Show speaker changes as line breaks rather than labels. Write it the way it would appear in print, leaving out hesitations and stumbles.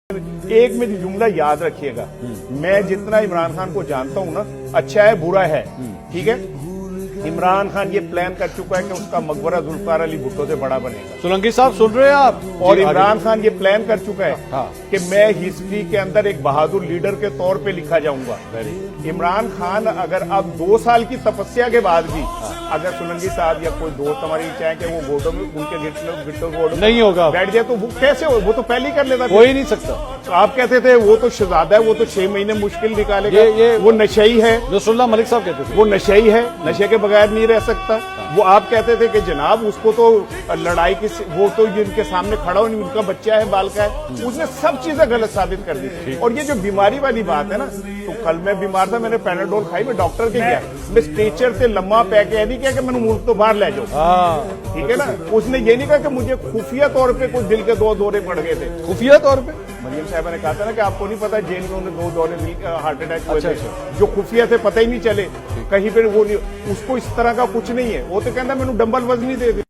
ایک میری جملہ یاد رکھیے گا، میں جتنا عمران خان کو جانتا ہوں نا، اچھا ہے برا ہے، ٹھیک ہے، عمران خان یہ پلان کر چکا ہے کہ اس کا مقبرہ ذوالفقار علی بھٹو سے بڑا بنے گا۔
سولنگی صاحب سن رہے ہیں آپ؟
اور عمران خان یہ پلان کر چکا ہے کہ میں ہسٹری کے اندر ایک بہادر لیڈر کے طور پہ لکھا جاؤں گا۔ عمران خان اگر اب 2 سال کی تپسیا کے بعد بھی اگر سولنگی صاحب یا کوئی دوست ہماری چاہیں کہ وہ ووٹوں میں ان کے گٹوں
نہیں ہوگا
بیٹھ جائے تو وہ کیسے ہو؟ وہ تو پہلے ہی کر لیتا،
کوئی نہیں سکتا۔
آپ کہتے تھے وہ تو شہزادہ ہے، وہ تو 6 مہینے مشکل نکالے گا، وہ نشئی ہے،
نصر اللہ ملک صاحب کہتے تھے
وہ نشئی ہے، نشے کے بغیر نہیں رہ سکتا۔ وہ آپ کہتے تھے کہ جناب اس کو تو لڑائی کی وہ تو جن کے سامنے کھڑا ہو نہیں، ان کا بچہ ہے، بال کا ہے، اس نے سب چیزیں غلط ثابت کر دی۔ اور یہ جو بیماری والی بات ہے نا، تو کل میں بیمار تھا، میں نے پیناڈول کھائی، میں ڈاکٹر کے گیا، میں اسٹیچر سے لمحہ پہ کے نہیں کیا کہ میں نے ملک تو باہر لے جاؤ، ٹھیک ہے نا۔ اس نے یہ نہیں کہا کہ مجھے خفیہ طور پہ کچھ دل کے 2 دورے پڑ گئے تھے،
خفیہ طور پہ۔
مریم صاحبہ نے کہا تھا نا کہ آپ کو نہیں پتا جیل میں انہیں 2 دورے ہارٹ اٹیک ہوئے تھے جو خفیہ تھے، پتہ ہی نہیں چلے کہیں پہ، وہ نہیں، اس کو اس طرح کا کچھ نہیں ہے، وہ تو کہنا میں نے ڈمبل وزنی دے دی۔